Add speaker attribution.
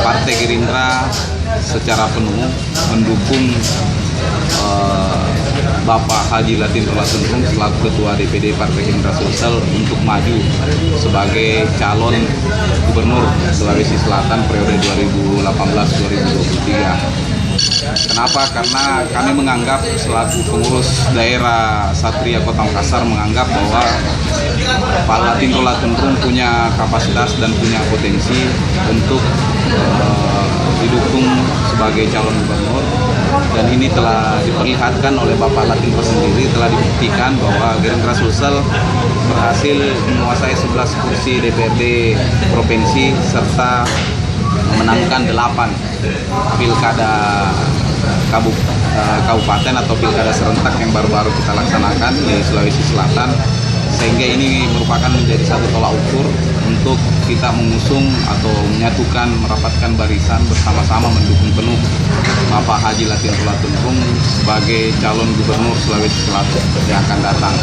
Speaker 1: Partai Gerindra secara penuh mendukung Bapak Haji Latin Rolatunrung selaku Ketua DPD Partai Gerindra Sulsel untuk maju sebagai calon Gubernur Sulawesi Selatan periode 2018-2023. Kenapa? Karena kami menganggap selaku pengurus daerah Satria Kota Makassar menganggap bahwa Pak Latin Rolatunrung punya kapasitas dan punya potensi untuk didukung sebagai calon gubernur, dan ini telah diperlihatkan oleh Bapak Latin sendiri, telah dibuktikan bahwa Gerindra Sulsel berhasil menguasai 11 kursi DPRD provinsi serta memenangkan 8 pilkada kabupaten atau pilkada serentak yang baru-baru kita laksanakan di Sulawesi Selatan, sehingga ini merupakan menjadi satu tolak ukur untuk kita mengusung atau menyatukan, merapatkan barisan bersama-sama mendukung penuh Bapak Haji Latin Rolatunrung sebagai calon gubernur Sulawesi Selatan yang akan datang.